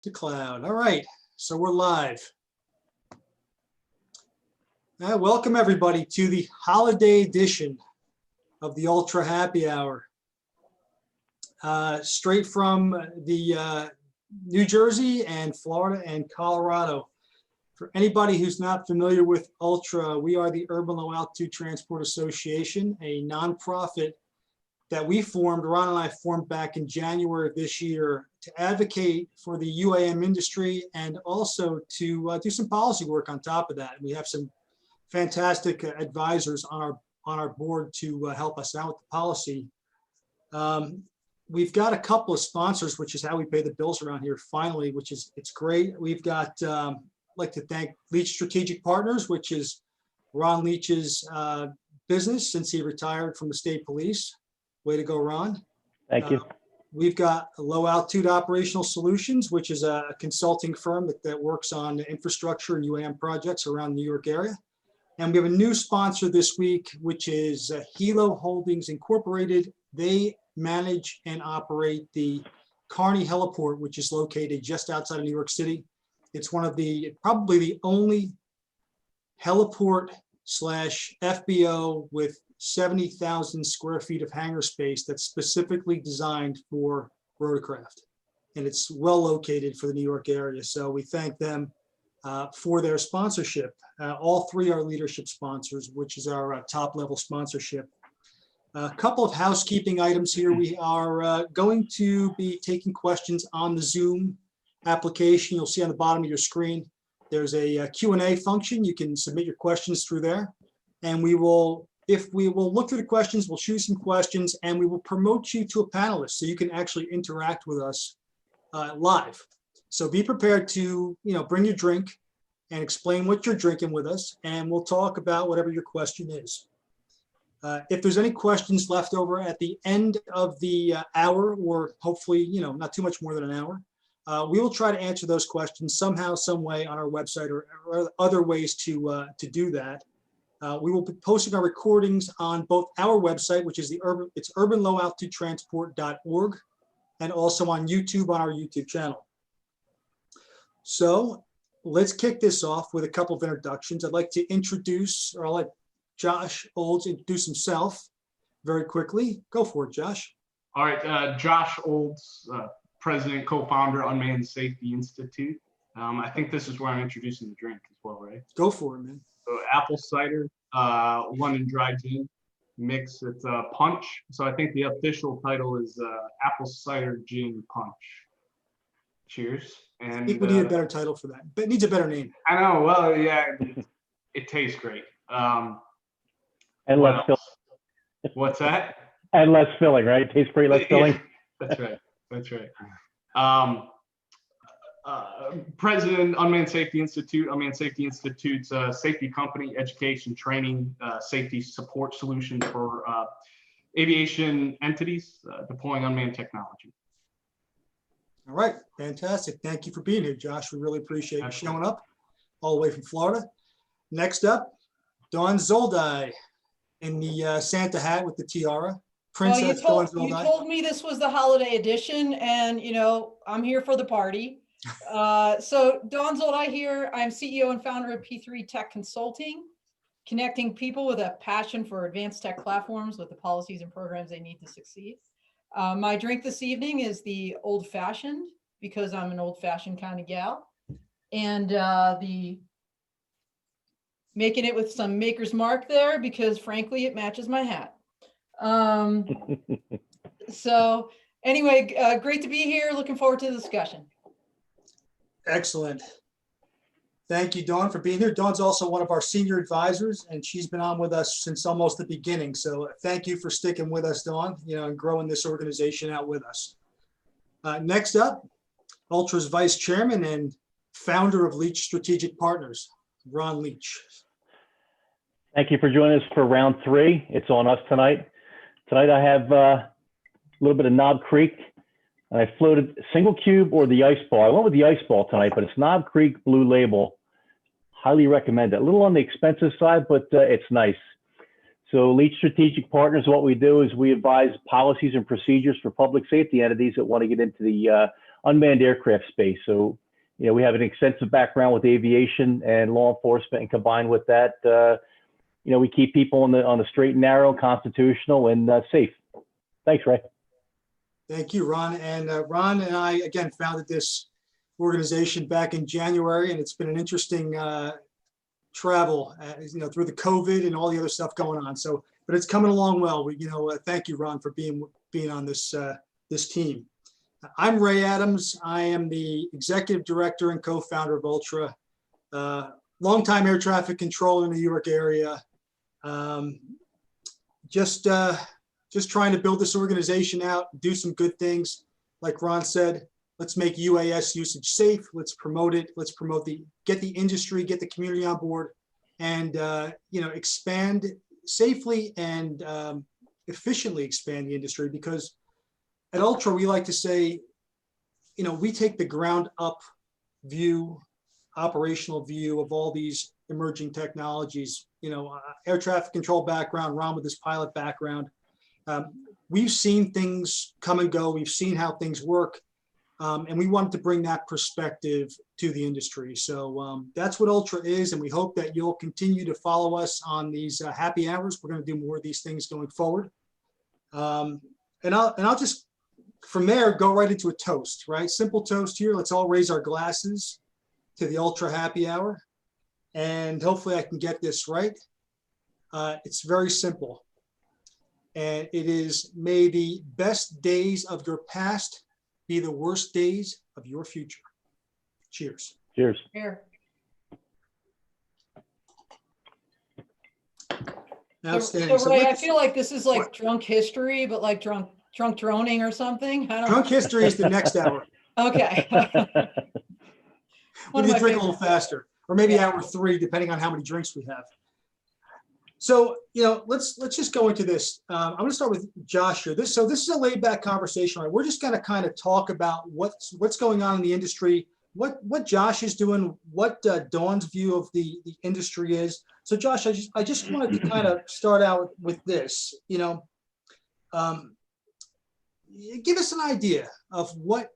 to cloud. All right, so we're live. Welcome everybody to the holiday edition of the Ultra Happy Hour. Straight from the New Jersey and Florida and Colorado. For anybody who's not familiar with Ultra, we are the Urban Low Altitude Transport Association, a nonprofit that we formed, Ron and I formed back in January of this year to advocate for the UAM industry and also to do some policy work on top of that. We have some fantastic advisors on our board to help us out with the policy. We've got a couple of sponsors, which is how we pay the bills around here finally, which is, it's great. We've got, I'd like to thank Leach Strategic Partners, which is Ron Leach's business since he retired from the state police. Way to go, Ron. Thank you. We've got Low Altitude Operational Solutions, which is a consulting firm that works on infrastructure and UAM projects around the New York area. And we have a new sponsor this week, which is Hilo Holdings Incorporated. They manage and operate the Kearney Heliport, which is located just outside of New York City. It's one of the, probably the only heliport slash FBO with 70,000 square feet of hangar space that's specifically designed for rotorcraft. And it's well located for the New York area. So we thank them for their sponsorship. All three are leadership sponsors, which is our top level sponsorship. A couple of housekeeping items here. We are going to be taking questions on the Zoom application. You'll see on the bottom of your screen, there's a Q&A function. You can submit your questions through there. And we will look through the questions, we'll choose some questions, and we will promote you to a panelist so you can actually interact with us live. So be prepared to, bring your drink and explain what you're drinking with us, and we'll talk about whatever your question is. If there's any questions left over at the end of the hour, or hopefully, not too much more than an hour, we will try to answer those questions somehow, some way on our website or other ways to do that. We will be posting our recordings on both our website, which is it's urbanlowaltitudetransport.org, and also on YouTube on our YouTube channel. So let's kick this off with a couple of introductions. I'd like to introduce, or I'll let Josh Olds introduce himself very quickly. Go for it, Josh. All right, Josh Olds, President, co-founder, Unmanned Safety Institute. I think this is where I'm introducing the drink as well, right? Go for it, man. So apple cider, London dry gin mix. It's a punch. So I think the official title is apple cider gin punch. Cheers. And I think we need a better title for that, but it needs a better name. I know. Well, yeah, it tastes great. And less filling. What's that? And less filling, right? It tastes great, less filling. Yeah, that's right. That's right. President, Unmanned Safety Institute. Unmanned Safety Institute's a safety company, education, training, safety support solutions for aviation entities deploying unmanned technology. All right, fantastic. Thank you for being here, Josh. We really appreciate you showing up all the way from Florida. Next up, Dawn Zoldi in the Santa hat with the tiara. Princess Dawn Zoldi. You told me this was the holiday edition, and I'm here for the party. So Dawn Zoldi here. I'm CEO and founder of P3 Tech Consulting, connecting people with a passion for advanced tech platforms with the policies and programs they need to succeed. My drink this evening is the old fashioned, because I'm an old fashioned kind of gal, and the making it with some Maker's Mark there because frankly it matches my hat. So anyway, great to be here. Looking forward to the discussion. Excellent. Thank you, Dawn, for being here. Dawn's also one of our senior advisors, and she's been on with us since almost the beginning. So thank you for sticking with us, Dawn, and growing this organization out with us. Next up, Ultra's Vice Chairman and founder of Leach Strategic Partners, Ron Leach. Thank you for joining us for round 3. It's on us tonight. Tonight I have a little bit of Knob Creek, and I floated single cube or the ice ball. I went with the ice ball tonight, but it's Knob Creek Blue Label. Highly recommend it. A little on the expensive side, but it's nice. So Leach Strategic Partners, what we do is we advise policies and procedures for public safety entities that want to get into the unmanned aircraft space. So, we have an extensive background with aviation and law enforcement, and combined with that, we keep people on the straight and narrow, constitutional, and safe. Thanks, Ray. Thank you, Ron. And Ron and I, again, founded this organization back in January, and it's been an interesting travel, through the COVID and all the other stuff going on. So, but it's coming along well. Thank you, Ron, for being on this team. I'm Ray Adams. I am the executive director and co-founder of Ultra, longtime air traffic controller in the New York area. Just trying to build this organization out, do some good things. Like Ron said, let's make UAS usage safe. Let's promote it. Let's get the industry, get the community on board, and expand safely and efficiently expand the industry. Because at Ultra, we like to say, we take the ground up view, operational view of all these emerging technologies. Air traffic control background, Ron with his pilot background. We've seen things come and go. We've seen how things work. And we wanted to bring that perspective to the industry. So that's what Ultra is. And we hope that you'll continue to follow us on these happy hours. We're going to do more of these things going forward. And I'll just, from there, go right into a toast, right? Simple toast here. Let's all raise our glasses to the Ultra happy hour. And hopefully I can get this right. It's very simple. And it is, may the best days of your past be the worst days of your future. Cheers. Cheers. Here. Outstanding. So Ray, I feel like this is like drunk history, but like drunk droning or something. I don't Drunk history is the next hour. Okay. We need to drink a little faster, or maybe hour 3, depending on how many drinks we have. So, let's just go into this. I'm going to start with Josh here. This is a laid back conversation, right? We're just going to kind of talk about what's going on in the industry, what Josh is doing, what Dawn's view of the industry is. So Josh, I just wanted to kind of start out with this, give us an idea of what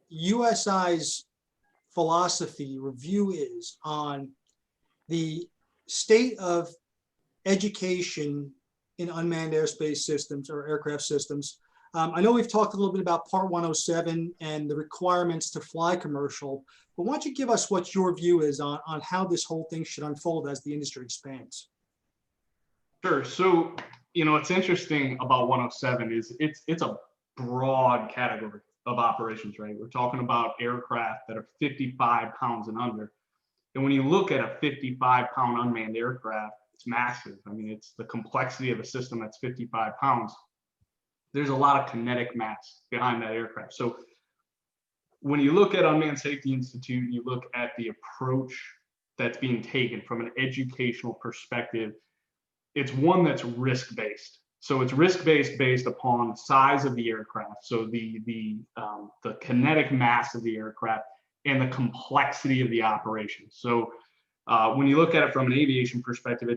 USI's philosophy review is on the state of education in unmanned airspace systems or aircraft systems. I know we've talked a little bit about Part 107 and the requirements to fly commercial, but why don't you give us what your view is on how this whole thing should unfold as the industry expands? Sure. So, what's interesting about 107 is it's a broad category of operations, right? We're talking about aircraft that are 55 pounds and under. And when you look at a 55-pound unmanned aircraft, it's massive. I mean, it's the complexity of a system that's 55 pounds. There's a lot of kinetic mass behind that aircraft. So when you look at Unmanned Safety Institute, you look at the approach that's being taken from an educational perspective, it's one that's risk-based. So it's risk-based based upon size of the aircraft. So the kinetic mass of the aircraft and the complexity of the operation. So when you look at it from an aviation perspective,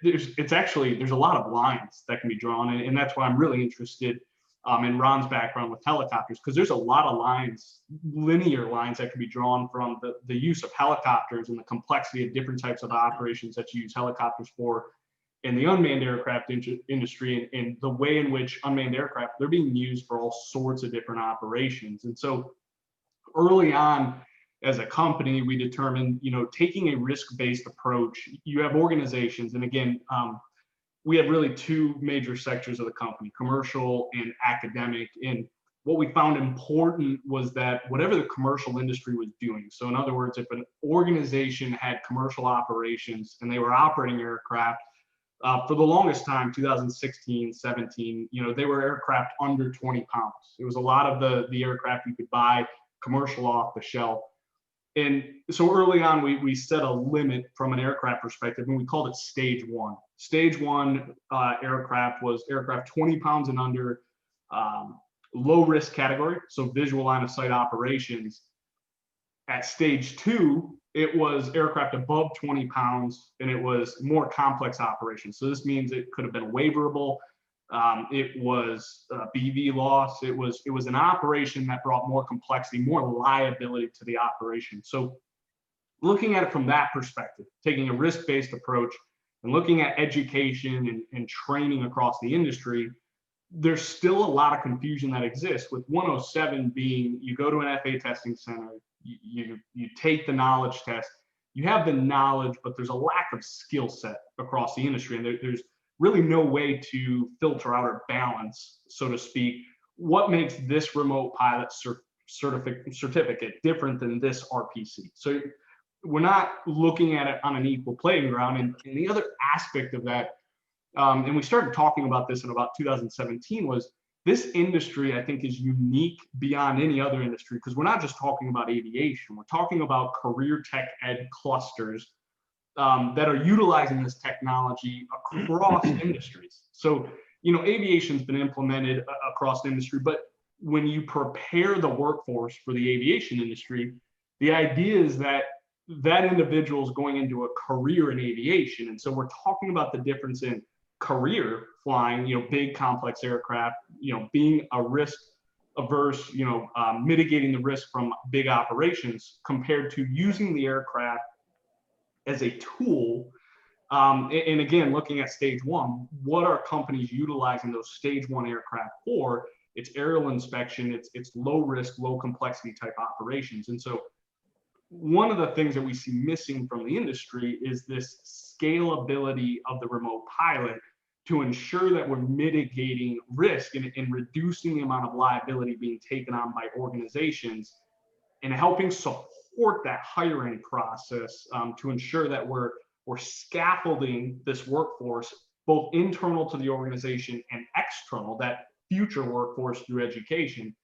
there's a lot of lines that can be drawn, and that's why I'm really interested in Ron's background with helicopters, because there's a lot of lines, linear lines that can be drawn from the use of helicopters and the complexity of different types of operations that you use helicopters for in the unmanned aircraft industry, and the way in which unmanned aircraft, they're being used for all sorts of different operations. And so early on, as a company, we determined, taking a risk-based approach, you have organizations, and again, we have really 2 major sectors of the company, commercial and academic. And what we found important was that whatever the commercial industry was doing, so in other words, if an organization had commercial operations and they were operating aircraft, for the longest time, 2016, 17, they were aircraft under 20 pounds. It was a lot of the aircraft you could buy commercial off the shelf. And so early on, we set a limit from an aircraft perspective, and we called it Stage 1. Stage 1 aircraft was aircraft 20 pounds and under, low risk category, so visual line of sight operations. At Stage 2, it was aircraft above 20 pounds, and it was more complex operations. So this means it could have been waverable. It was BV loss. It was an operation that brought more complexity, more liability to the operation. So looking at it from that perspective, taking a risk-based approach and looking at education and training across the industry, there's still a lot of confusion that exists, with 107 being you go to an FA testing center, you take the knowledge test, you have the knowledge, but there's a lack of skill set across the industry. And there's really no way to filter out or balance, so to speak, what makes this remote pilot certificate different than this RPC. So we're not looking at it on an equal playing ground. And the other aspect of that, and we started talking about this in about 2017, was this industry, I think, is unique beyond any other industry, because we're not just talking about aviation. We're talking about career tech ed clusters that are utilizing this technology across industries. So, aviation's been implemented across the industry, but when you prepare the workforce for the aviation industry, the idea is that that individual is going into a career in aviation. And so we're talking about the difference in career flying, big complex aircraft, being a risk averse, mitigating the risk from big operations, compared to using the aircraft as a tool. And again, looking at stage one, what are companies utilizing those stage one aircraft for? It's aerial inspection, it's low risk, low complexity type operations. And so one of the things that we see missing from the industry is this scalability of the remote pilot to ensure that we're mitigating risk and reducing the amount of liability being taken on by organizations, and helping support that hiring process to ensure that we're scaffolding this workforce, both internal to the organization and external, that future workforce, through education,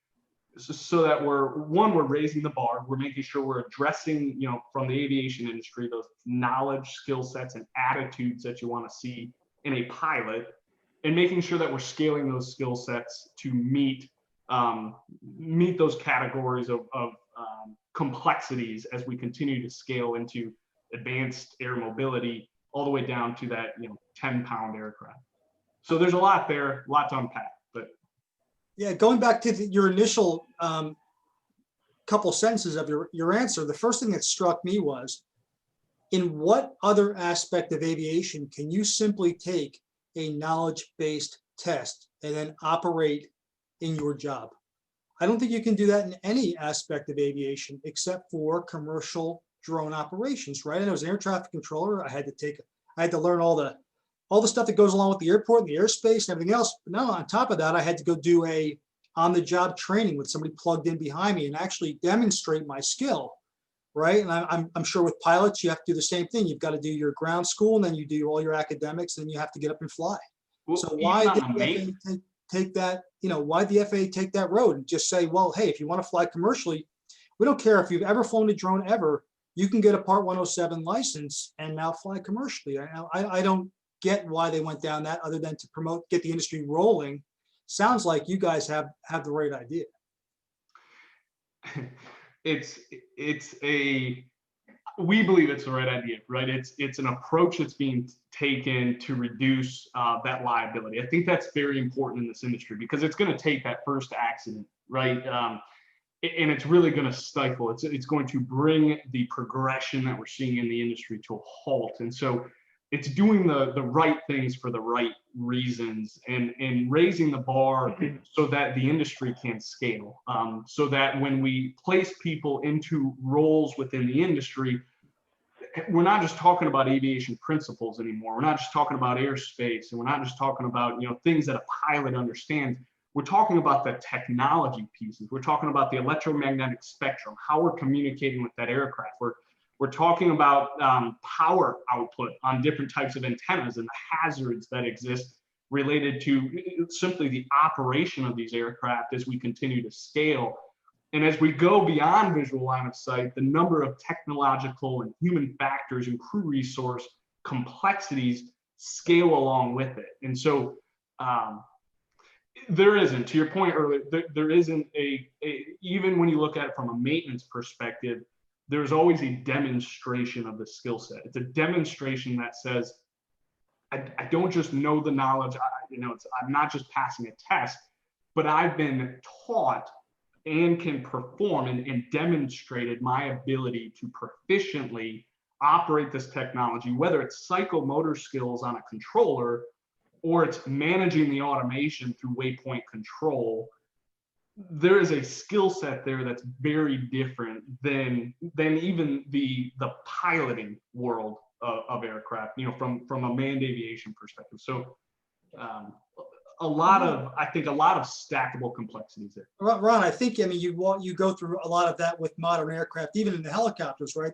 so that we're raising the bar, we're making sure we're addressing, from the aviation industry, those knowledge, skill sets, and attitudes that you want to see in a pilot, and making sure that we're scaling those skill sets to meet those categories of complexities as we continue to scale into advanced air mobility, all the way down to that 10-pound aircraft. So there's a lot there, a lot to unpack. But Yeah, going back to your initial couple sentences of your answer, the first thing that struck me was, in what other aspect of aviation can you simply take a knowledge-based test and then operate in your job? I don't think you can do that in any aspect of aviation except for commercial drone operations, right? And I was an air traffic controller. I had to learn all the stuff that goes along with the airport and the airspace and everything else. But now on top of that, I had to go do a on-the-job training with somebody plugged in behind me and actually demonstrate my skill, right? And I'm sure with pilots, you have to do the same thing. You've got to do your ground school, and then you do all your academics, and you have to get up and fly. So why did the FAA take that, why did the FAA take that road and just say, well, hey, if you want to fly commercially, we don't care if you've ever flown a drone ever, you can get a Part 107 license and now fly commercially. I don't get why they went down that, other than to get the industry rolling. Sounds like you guys have the right idea. We believe it's the right idea, right? It's an approach that's being taken to reduce that liability. I think that's very important in this industry, because it's going to take that first accident, right? And it's really going to stifle. It's going to bring the progression that we're seeing in the industry to a halt. And so it's doing the right things for the right reasons, and raising the bar so that the industry can scale. So that when we place people into roles within the industry, we're not just talking about aviation principles anymore. We're not just talking about airspace, and we're not just talking about things that a pilot understands. We're talking about the technology pieces. We're talking about the electromagnetic spectrum, how we're communicating with that aircraft. We're talking about power output on different types of antennas and the hazards that exist related to simply the operation of these aircraft as we continue to scale. And as we go beyond visual line of sight, the number of technological and human factors and crew resource complexities scale along with it. And so there isn't, to your point earlier, there isn't even when you look at it from a maintenance perspective, there's always a demonstration of the skill set. It's a demonstration that says, I don't just know the knowledge. I'm not just passing a test, but I've been taught and can perform and demonstrated my ability to proficiently operate this technology, whether it's psychomotor skills on a controller or it's managing the automation through waypoint control. There is a skill set there that's very different than even the piloting world of aircraft, from a manned aviation perspective. So I think a lot of stackable complexities there. Ron, I think, you go through a lot of that with modern aircraft, even in the helicopters, right?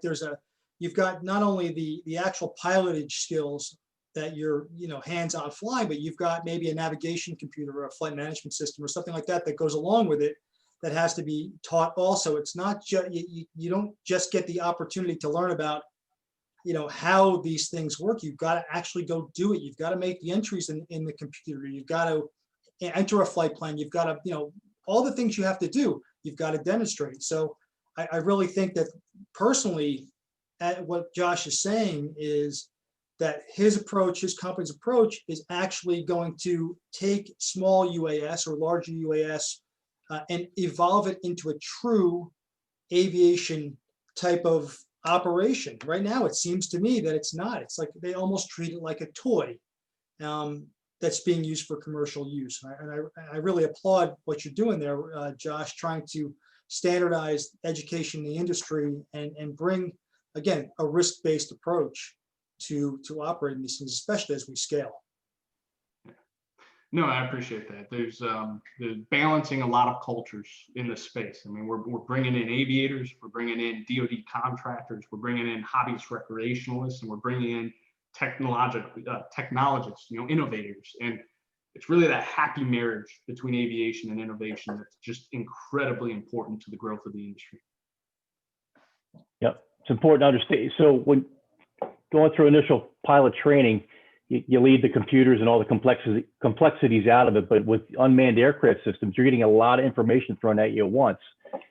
You've got not only the actual pilotage skills that you're, hands-on flying, but you've got maybe a navigation computer or a flight management system or something like that that goes along with it that has to be taught also. It's not just, you don't just get the opportunity to learn about, how these things work. You've got to actually go do it. You've got to make the entries in the computer. You've got to enter a flight plan. You've got to, all the things you have to do, you've got to demonstrate. So I really think that personally, what Josh is saying is that his company's approach is actually going to take small UAS or larger UAS and evolve it into a true aviation type of operation. Right now, it seems to me that it's not. It's like they almost treat it like a toy that's being used for commercial use. And I really applaud what you're doing there, Josh, trying to standardize education in the industry and bring, again, a risk-based approach to operating these things, especially as we scale. No, I appreciate that. There's balancing a lot of cultures in this space. I mean, we're bringing in aviators, we're bringing in DoD contractors, we're bringing in hobbyist recreationalists, and we're bringing in technologists, innovators. And it's really that happy marriage between aviation and innovation that's just incredibly important to the growth of the industry. Yep, it's important to understand. So when going through initial pilot training, you leave the computers and all the complexities out of it. But with unmanned aircraft systems, you're getting a lot of information thrown at you at once.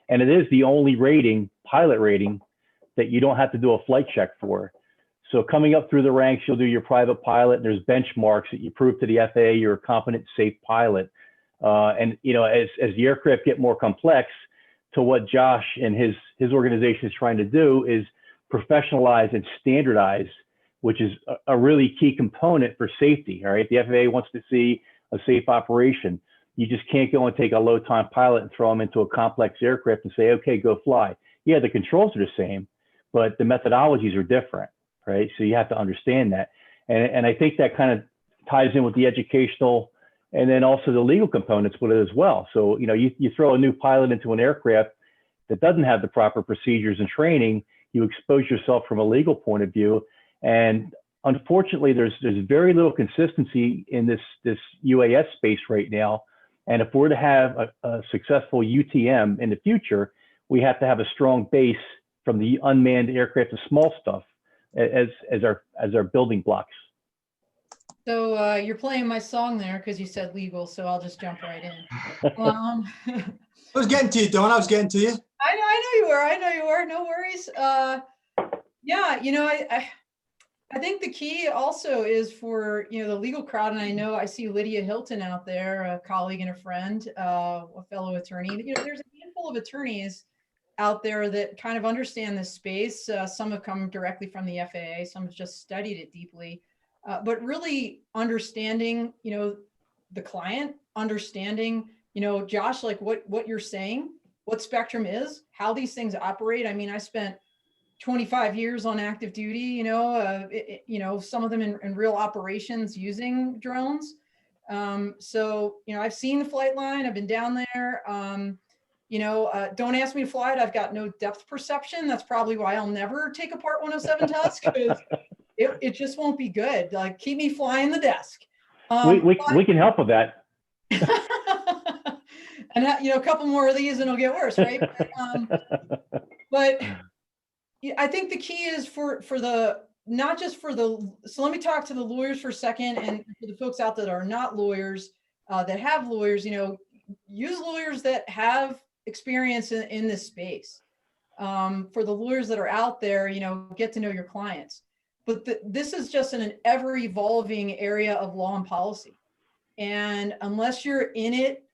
And it is the only pilot rating, that you don't have to do a flight check for. So coming up through the ranks, you'll do your private pilot, and there's benchmarks that you prove to the FAA you're a competent, safe pilot. And as the aircraft get more complex, to what Josh and his organization is trying to do is professionalize and standardize, which is a really key component for safety. All right, the FAA wants to see a safe operation. You just can't go and take a low-time pilot and throw them into a complex aircraft and say, okay, go fly. Yeah, the controls are the same, but the methodologies are different, right? So you have to understand that. And I think that kind of ties in with the educational and then also the legal components with it as well. So, you throw a new pilot into an aircraft that doesn't have the proper procedures and training, you expose yourself from a legal point of view. And unfortunately, there's very little consistency in this UAS space right now. And if we're to have a successful UTM in the future, we have to have a strong base from the unmanned aircraft, the small stuff, as our building blocks. So you're playing my song there because you said legal, so I'll just jump right in. I was getting to you, Dawn. I was getting to you. I know you were. I know you were. No worries. Yeah, I think the key also is for, the legal crowd, and I know I see Lydia Hilton out there, a colleague and a friend, a fellow attorney. There's a handful of attorneys out there that kind of understand this space. Some have come directly from the FAA, some have just studied it deeply, but really understanding, the client, understanding, Josh, like what you're saying, what Spectrum is, how these things operate. I mean, I spent 25 years on active duty, some of them in real operations using drones. So, I've seen the flight line, I've been down there. Don't ask me to fly it. I've got no depth perception. That's probably why I'll never take a Part 107 test, because it just won't be good. Like, keep me flying the desk. We can help with that. And a couple more of these and it'll get worse, right? But I think the key is for the, not just for the, so let me talk to the lawyers for a second, and for the folks out that are not lawyers, that have lawyers, use lawyers that have experience in this space. For the lawyers that are out there, get to know your clients. but this is just an ever evolving area of law and policy. And unless you're in it,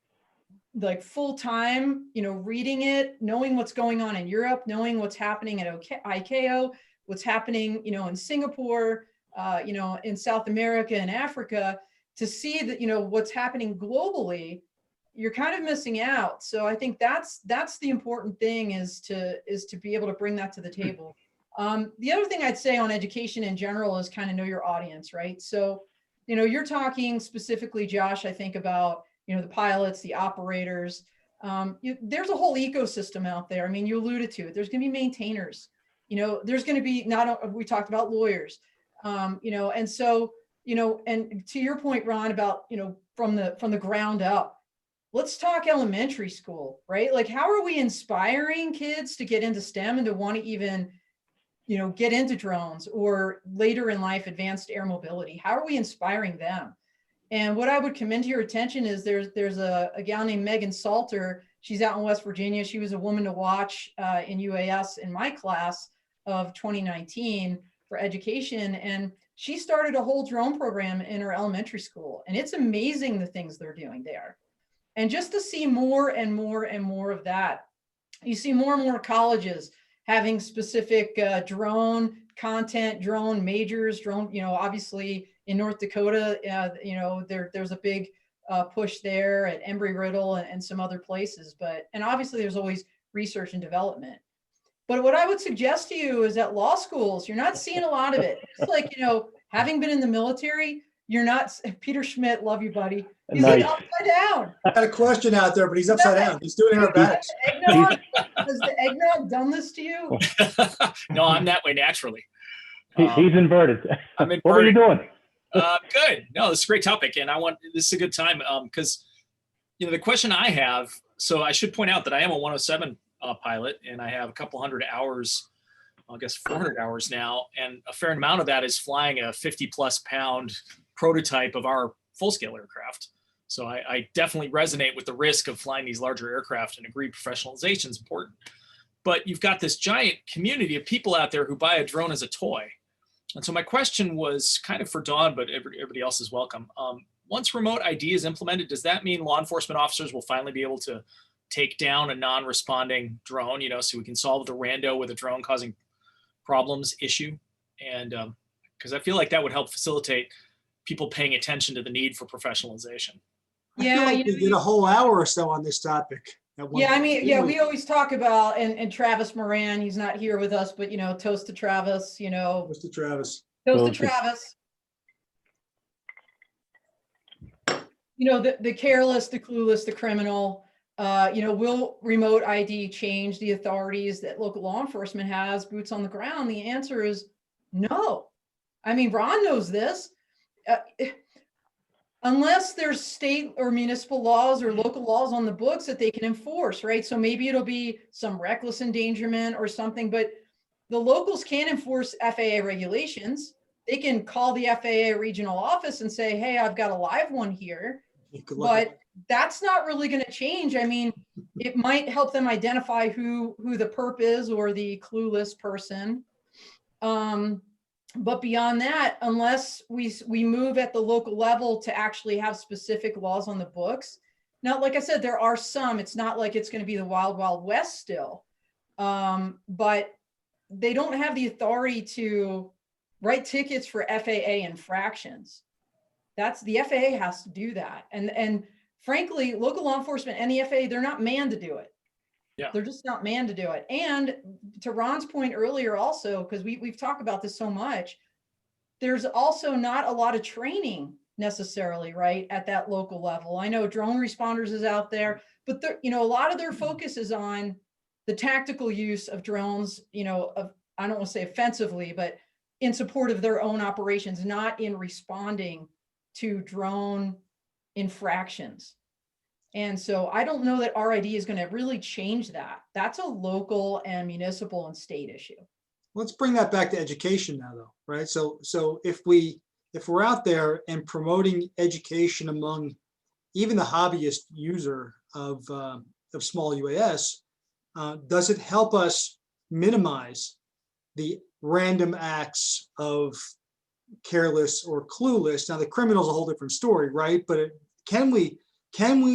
like full time, reading it, knowing what's going on in Europe, knowing what's happening at ICAO, what's happening, in Singapore, in South America and Africa, to see that, what's happening globally, you're kind of missing out. So I think that's the important thing, is to be able to bring that to the table. The other thing I'd say on education in general is kind of know your audience, right? So, you're talking specifically, Josh, I think about, the pilots, the operators. There's a whole ecosystem out there. I mean, you alluded to it. There's going to be maintainers. There's going to be we talked about lawyers. And so, and to your point, Ron, about from the ground up. Let's talk elementary school, right? Like, how are we inspiring kids to get into STEM and to want to even, get into drones, or later in life, advanced air mobility? How are we inspiring them? And what I would commend to your attention is there's a gal named Megan Salter. She's out in West Virginia. She was a woman to watch in UAS in my class of 2019 for education. And she started a whole drone program in her elementary school. And it's amazing the things they're doing there. And just to see more and more and more of that, you see more and more colleges having specific drone content, drone majors, drone, obviously in North Dakota, there's a big push there at Embry-Riddle and some other places. And obviously there's always research and development. But what I would suggest to you is at law schools, you're not seeing a lot of it. It's like, having been in the military, you're not, Peter Schmidt, love you, buddy. He's Nice. like upside down. I got a question out there, but he's upside down. He's doing aerobatics. Has the eggnog done this to you? No, I'm that way naturally. He's inverted. I'm inverted. What are you doing? Good. No, this is a great topic, and this is a good time because the question I have. So I should point out that I am a 107 pilot, and I have a couple hundred hours, I guess 400 hours now, and a fair amount of that is flying a 50+ pound prototype of our full-scale aircraft. So I definitely resonate with the risk of flying these larger aircraft, and agree professionalization is important. But you've got this giant community of people out there who buy a drone as a toy. And so my question was kind of for Dawn, but everybody else is welcome. Once remote ID is implemented, does that mean law enforcement officers will finally be able to take down a non-responding drone, so we can solve the rando with a drone causing problems issue? And because I feel like that would help facilitate people paying attention to the need for professionalization. I feel like we did a whole hour or so on this topic. We always talk about, and Travis Moran, he's not here with us, but toast to Travis, Toast to Travis. Toast to Travis. The careless, the clueless, the criminal, will remote ID change the authorities that local law enforcement has, boots on the ground? The answer is no. I mean, Ron knows this. Unless there's state or municipal laws or local laws on the books that they can enforce, right? So maybe it'll be some reckless endangerment or something, but the locals can enforce FAA regulations. They can call the FAA regional office and say, hey, I've got a live one here, but that's not really going to change. I mean, it might help them identify who the perp is or the clueless person. But beyond that, unless we move at the local level to actually have specific laws on the books. Now, like I said, there are some. It's not like it's going to be the wild, wild west still. But they don't have the authority to write tickets for FAA infractions. The FAA has to do that. And frankly, local law enforcement and the FAA, they're not manned to do it. Yeah. They're just not manned to do it. And to Ron's point earlier also, because we've talked about this so much, there's also not a lot of training necessarily, right, at that local level. I know Drone Responders is out there, but a lot of their focus is on the tactical use of drones, I don't want to say offensively, but in support of their own operations, not in responding to drone infractions. And so I don't know that RID is going to really change that. That's a local and municipal and state issue. Let's bring that back to education now, though, right? So if we're out there and promoting education among even the hobbyist user of small UAS, does it help us minimize the random acts of careless or clueless. Now the criminal is a whole different story, right? But can we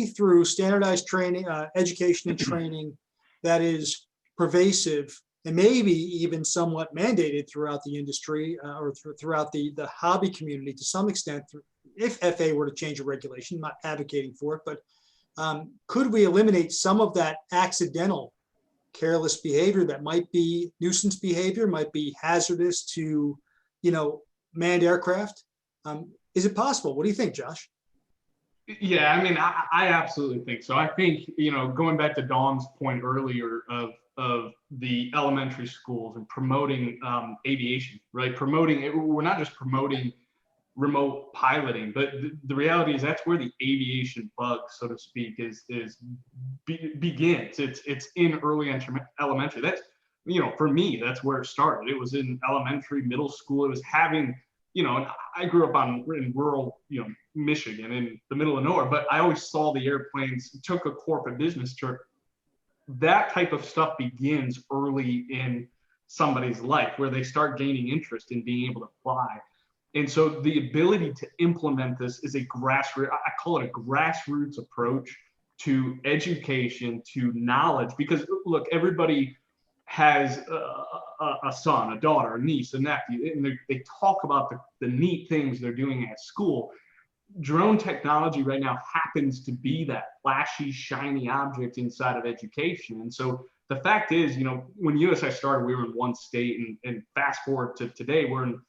through standardized training, education and training that is pervasive and maybe even somewhat mandated throughout the industry or throughout the hobby community to some extent, if FA were to change a regulation, I'm not advocating for it, but could we eliminate some of that accidental careless behavior that might be nuisance behavior, might be hazardous to, manned aircraft? Is it possible? What do you think, Josh? Yeah, I mean, I absolutely think so. I think, going back to Dawn's point earlier of the elementary schools and promoting aviation, right? We're not just promoting remote piloting, but the reality is that's where the aviation bug, so to speak, begins. It's in early elementary. That's, for me, that's where it started. It was in elementary, middle school. It was having, and I grew up in rural, Michigan, in the middle of nowhere, but I always saw the airplanes, took a corporate business trip. That type of stuff begins early in somebody's life where they start gaining interest in being able to fly. And so the ability to implement this is I call it a grassroots approach to education, to knowledge, because look, everybody has a son, a daughter, a niece, a nephew, and they talk about the neat things they're doing at school. Drone technology right now happens to be that flashy, shiny object inside of education. And so the fact is, when USI started, we were in one state, and fast forward to today, we're in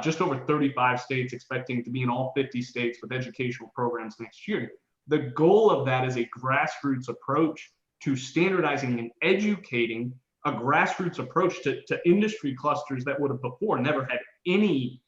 just over 35 states, expecting to be in all 50 states with educational programs next year. The goal of that is a grassroots approach to standardizing and educating, a grassroots approach to industry clusters that would have before never had any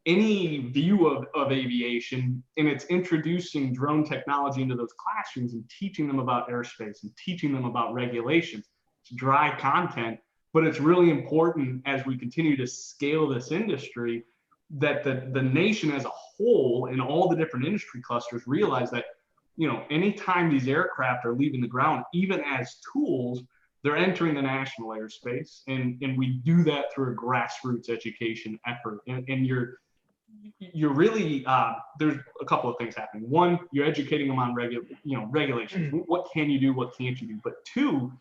view of aviation, and it's introducing drone technology into those classrooms and teaching them about airspace and teaching them about regulations. It's dry content, but it's really important as we continue to scale this industry that the nation as a whole and all the different industry clusters realize that, anytime these aircraft are leaving the ground, even as tools, they're entering the national airspace, and we do that through a grassroots education effort. And you're really there's a couple of things happening. One, you're educating them on regulations. What can you do? What can't you do? But two,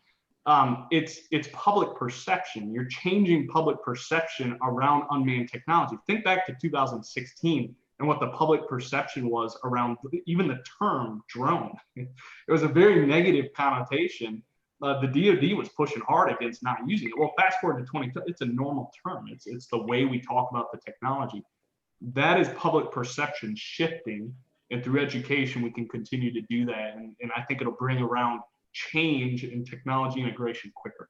it's public perception. You're changing public perception around unmanned technology. Think back to 2016 and what the public perception was around even the term drone. It was a very negative connotation. The DoD was pushing hard against not using it. Well, fast forward to 2020, it's a normal term. It's the way we talk about the technology. That is public perception shifting, and through education, we can continue to do that. And I think it'll bring around change and technology integration quicker.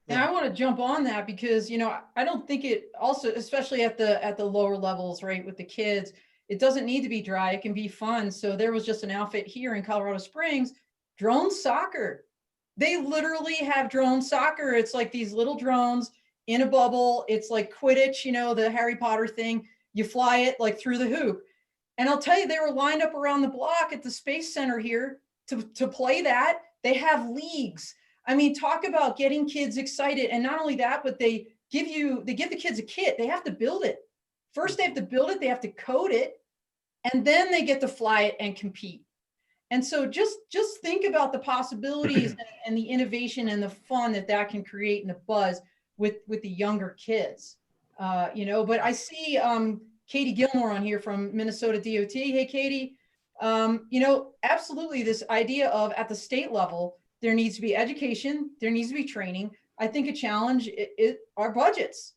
And I want to jump on that because, I don't think it also, especially at the lower levels, right, with the kids, it doesn't need to be dry. It can be fun. So there was just an outfit here in Colorado Springs, drone soccer. They literally have drone soccer. It's like these little drones in a bubble. It's like Quidditch, the Harry Potter thing. You fly it like through the hoop. And I'll tell you, they were lined up around the block at the Space Center here to play that. They have leagues. I mean, talk about getting kids excited. And not only that, but they give the kids a kit. They have to build it. First, they have to build it. They have to code it. And then they get to fly it and compete. And so just think about the possibilities and the innovation and the fun that can create and the buzz with the younger kids. But I see Katie Gilmore on here from Minnesota DOT. Hey, Katie, absolutely this idea of at the state level, there needs to be education, there needs to be training. I think a challenge are budgets,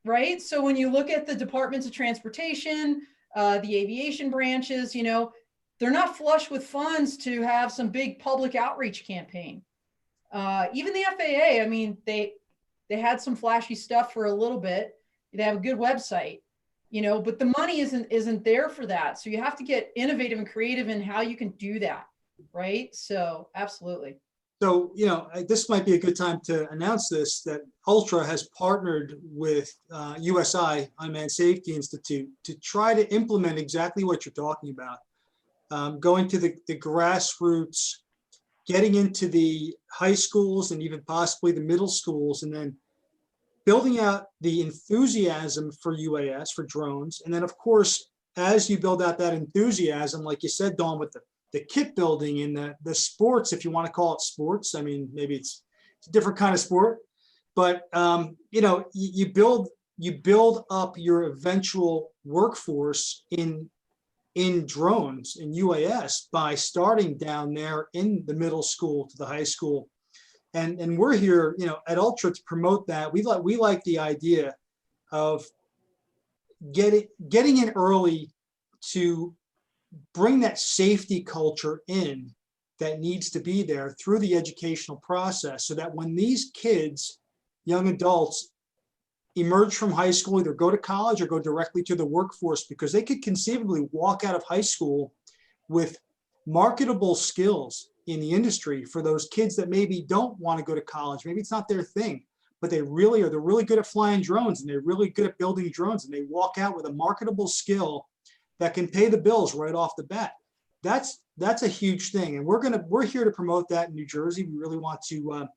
right? So when you look at the departments of transportation, the aviation branches, they're not flush with funds to have some big public outreach campaign. Even the FAA, I mean, they had some flashy stuff for a little bit. They have a good website, but the money isn't there for that. So you have to get innovative and creative in how you can do that, right? So absolutely. So, this might be a good time to announce this, that Ultra has partnered with USI, Unmanned Safety Institute, to try to implement exactly what you're talking about. Going to the grassroots, getting into the high schools and even possibly the middle schools, and then building out the enthusiasm for UAS, for drones. And then of course, as you build out that enthusiasm, like you said, Dawn, with the kit building and the sports, if you want to call it sports, I mean, maybe it's a different kind of sport, but you know, you build up your eventual workforce in drones, in UAS, by starting down there in the middle school to the high school. And we're here, you know, at Ultra to promote that. We like the idea of getting in early to bring that safety culture in that needs to be there through the educational process, so that when these kids, young adults, emerge from high school, either go to college or go directly to the workforce, because they could conceivably walk out of high school with marketable skills in the industry for those kids that maybe don't want to go to college. Maybe it's not their thing, but they're really good at flying drones, and they're really good at building drones, and they walk out with a marketable skill that can pay the bills right off the bat. That's a huge thing. And we're here to promote that in New Jersey. We really want to,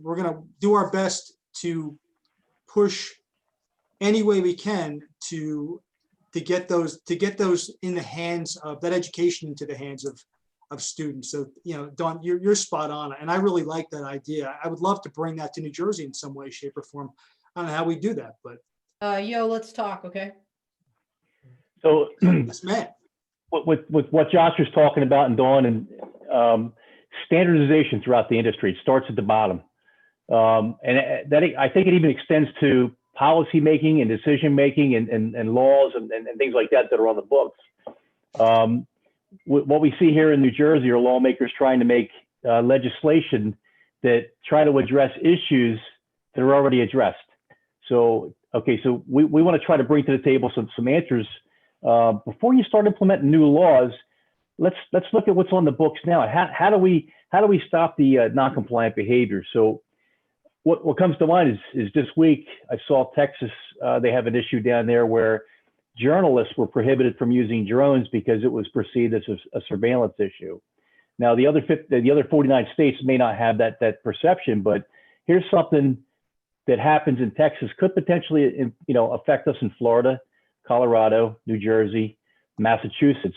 we're going to do our best to push any way we can to get those in the hands of that education, into the hands of students. So, you know, Dawn, you're spot on. And I really like that idea. I would love to bring that to New Jersey in some way, shape or form. I don't know how we do that, but. Yo, let's talk, okay? So Yes, man. with what Josh was talking about, and Dawn, and standardization throughout the industry, it starts at the bottom. And that, I think it even extends to policy making and decision making and laws and things like that are on the books. What we see here in New Jersey are lawmakers trying to make legislation that try to address issues that are already addressed. So, okay, so we want to try to bring to the table some answers. Before you start implementing new laws, let's look at what's on the books now. How do we stop the non-compliant behavior? So what comes to mind is this week I saw Texas, they have an issue down there where journalists were prohibited from using drones because it was perceived as a surveillance issue. Now the other 49 states may not have that perception, but here's something that happens in Texas could potentially, you know, affect us in Florida, Colorado, New Jersey, Massachusetts.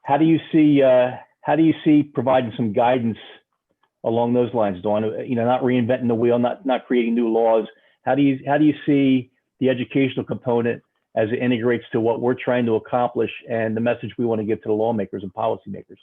How do you see providing some guidance along those lines, Dawn? You know, not reinventing the wheel, not creating new laws. How do you see the educational component as it integrates to what we're trying to accomplish and the message we want to give to the lawmakers and policymakers?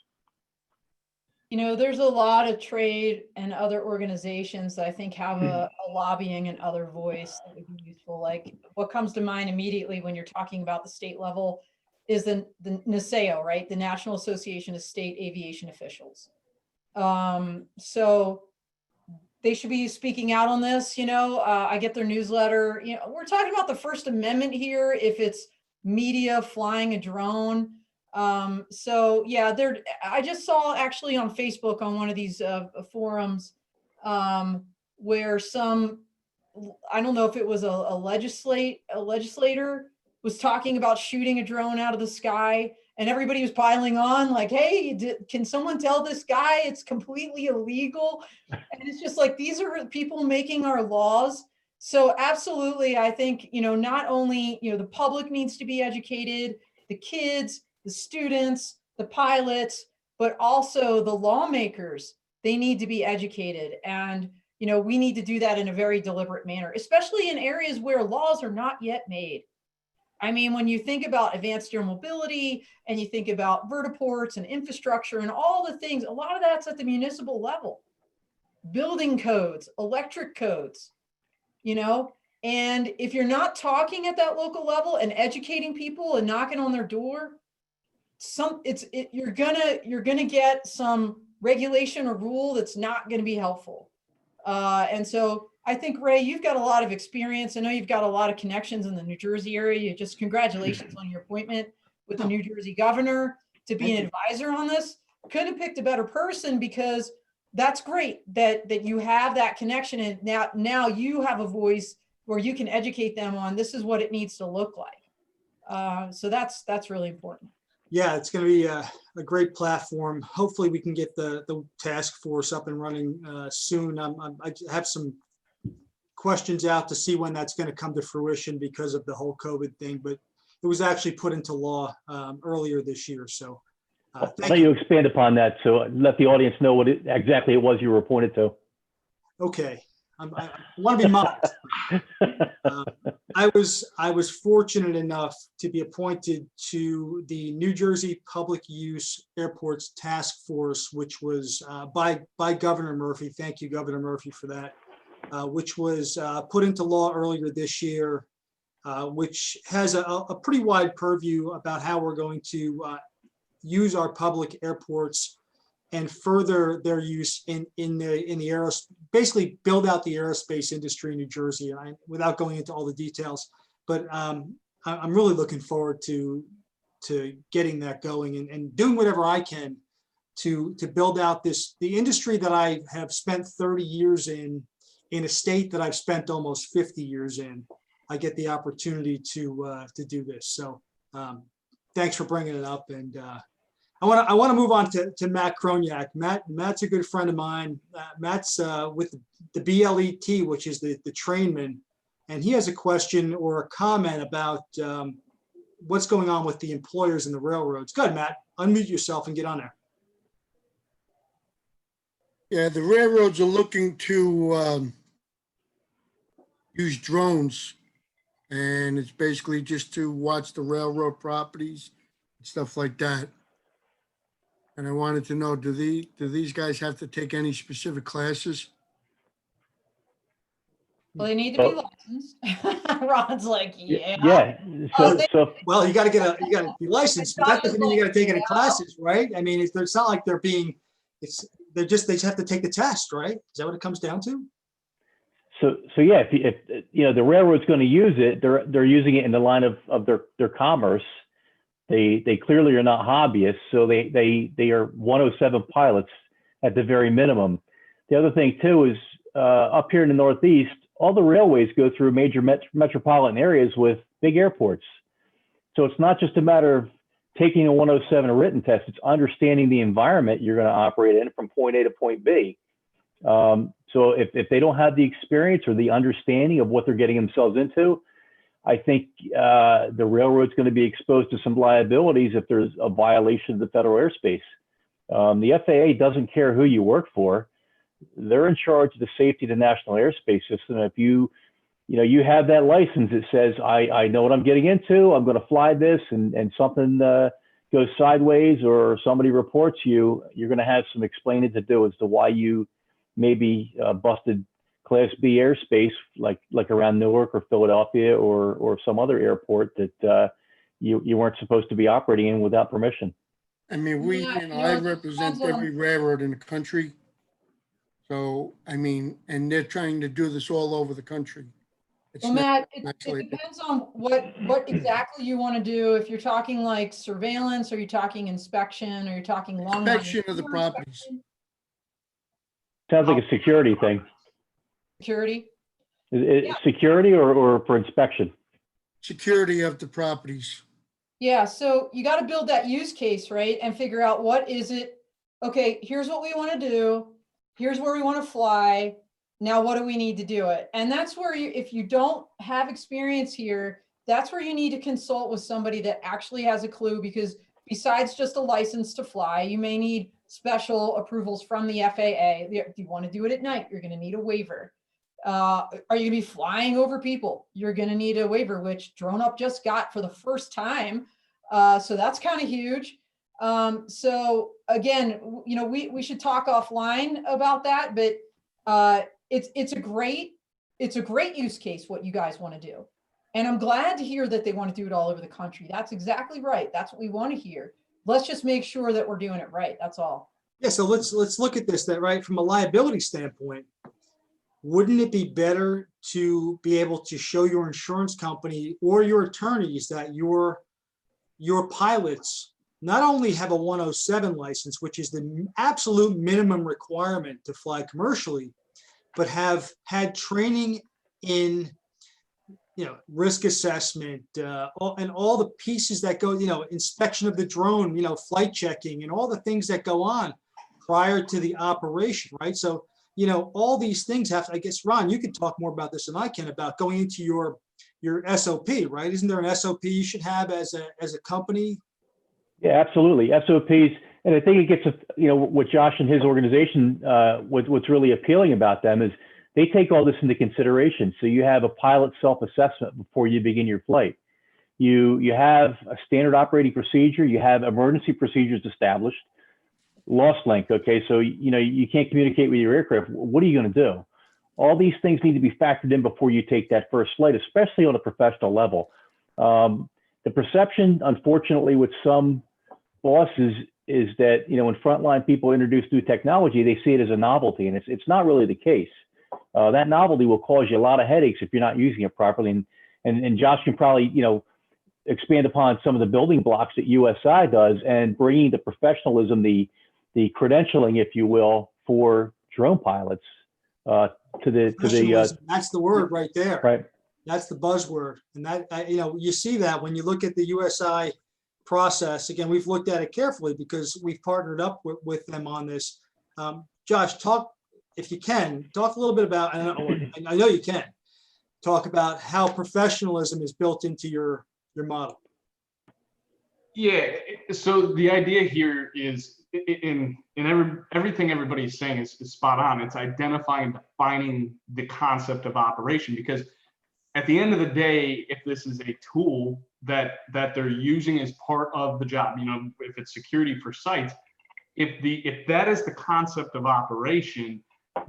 You know, there's a lot of trade and other organizations that I think have a lobbying and other voice that would be useful. Like what comes to mind immediately when you're talking about the state level is the NASAO, right? The National Association of State Aviation Officials. So they should be speaking out on this. You know, I get their newsletter. You know, we're talking about the First Amendment here. If it's media flying a drone. So yeah, I just saw actually on Facebook on one of these forums where I don't know if it was a legislator was talking about shooting a drone out of the sky, and everybody was piling on like, hey, can someone tell this guy it's completely illegal? And it's just like, these are people making our laws. So absolutely, I think, you know, not only, you know, the public needs to be educated, the kids, the students, the pilots, but also the lawmakers, they need to be educated. And, you know, we need to do that in a very deliberate manner, especially in areas where laws are not yet made. I mean, when you think about advanced air mobility and you think about vertiports and infrastructure and all the things, a lot of that's at the municipal level. Building codes, electric codes, you know, and if you're not talking at that local level and educating people and knocking on their door, you're gonna get some regulation or rule that's not going to be helpful. And so I think, Ray, you've got a lot of experience. I know you've got a lot of connections in the New Jersey area. Congratulations on your appointment with the New Jersey governor to be an advisor on this. Couldn't have picked a better person, because that's great that you have that connection, and now you have a voice where you can educate them on this is what it needs to look like. So that's really important. Yeah, it's going to be a great platform. Hopefully we can get the task force up and running soon. I have some questions out to see when that's going to come to fruition because of the whole COVID thing, but it was actually put into law earlier this year. So Why thank don't you. you expand upon that so let the audience know what exactly it was you were appointed to? Okay. I want to be modest. I was fortunate enough to be appointed to the New Jersey Public Use Airports Task Force, which was by Governor Murphy. Thank you, Governor Murphy, for that. Which was put into law earlier this year, which has a pretty wide purview about how we're going to use our public airports and further their use in the aerospace, basically build out the aerospace industry in New Jersey. Without going into all the details, but I'm really looking forward to getting that going and doing whatever I can to build out the industry that I have spent 30 years in a state that I've spent almost 50 years in. I get the opportunity to do this. So thanks for bringing it up. And I want to move on to Matt Kroniak. Matt's a good friend of mine. Matt's with the BLET, which is the trainman, and he has a question or a comment about what's going on with the employers and the railroads. Go ahead, Matt. Unmute yourself and get on there. Yeah, the railroads are looking to use drones, and it's basically just to watch the railroad properties and stuff like that. And I wanted to know, do these guys have to take any specific classes? Well, they need to be licensed. Ron's like, yeah. Yeah. Oh, So Well, you got to be licensed, but that doesn't mean you got to take any classes, right? I mean, it's not like they're being. They just have to take the test, right? Is that what it comes down to? So yeah, if you know the railroad's going to use it, they're using it in the line of their commerce. They clearly are not hobbyists, so they are 107 pilots at the very minimum. The other thing too is up here in the Northeast, all the railways go through major metropolitan areas with big airports. So it's not just a matter of taking a 107 written test, it's understanding the environment you're going to operate in from point A to point B. So if they don't have the experience or the understanding of what they're getting themselves into, I think the railroad's going to be exposed to some liabilities if there's a violation of the federal airspace. The FAA doesn't care who you work for. They're in charge of the safety of the national airspace system. If you have that license that says, I know what I'm getting into, I'm going to fly this, and something goes sideways or somebody reports you, you're going to have some explaining to do as to why you maybe busted Class B airspace, like around Newark or Philadelphia or some other airport that you weren't supposed to be operating in without permission. I mean, I represent every railroad in the country. So, I mean, and they're trying to do this all over the country. Well, Matt, it depends on what exactly you want to do. If you're talking like surveillance, or you're talking inspection, or you're talking long Inspection of the properties. Sounds like a security thing. Security. Is it security or for inspection? Security of the properties. Yeah, so you got to build that use case, right? And figure out what is it. Okay, here's what we want to do. Here's where we want to fly. Now, what do we need to do it? And that's where if you don't have experience here, that's where you need to consult with somebody that actually has a clue, because besides just a license to fly, you may need special approvals from the FAA. If you want to do it at night, you're going to need a waiver. Are you going to be flying over people? You're going to need a waiver, which Drone Up just got for the first time. So that's kind of huge. So again, we should talk offline about that, but it's a great use case what you guys want to do. And I'm glad to hear that they want to do it all over the country. That's exactly right. That's what we want to hear. Let's just make sure that we're doing it right. That's all. Yeah. So let's look at this right from a liability standpoint. Wouldn't it be better to be able to show your insurance company or your attorneys that your pilots not only have a 107 license, which is the absolute minimum requirement to fly commercially, but have had training in risk assessment, and all the pieces that go, inspection of the drone, flight checking, and all the things that go on prior to the operation, right? So, all these things have, I guess, Ron, you can talk more about this than I can about going into your SOP, right? Isn't there an SOP you should have as a company? Yeah, absolutely. SOPs, and I think it gets, what Josh and his organization, what's really appealing about them is they take all this into consideration. So you have a pilot self-assessment before you begin your flight. You have a standard operating procedure. You have emergency procedures established. Lost link, okay? So, you can't communicate with your aircraft. What are you going to do? All these things need to be factored in before you take that first flight, especially on a professional level. The perception, unfortunately, with some bosses is that, when frontline people introduce new technology, they see it as a novelty, and it's not really the case. That novelty will cause you a lot of headaches if you're not using it properly. And Josh can probably, expand upon some of the building blocks that USI does and bringing the professionalism, the credentialing, if you will, for drone pilots to the that's the word right there. right. That's the buzzword. And that, you see that when you look at the USI process. Again, we've looked at it carefully because we've partnered up with them on this. Josh, if you can, talk a little bit about, I know you can, talk about how professionalism is built into your model. Yeah. So the idea here is in everything everybody's saying is spot on. It's identifying and defining the concept of operation, because at the end of the day, if this is a tool that they're using as part of the job, if it's security for sites, if that is the concept of operation,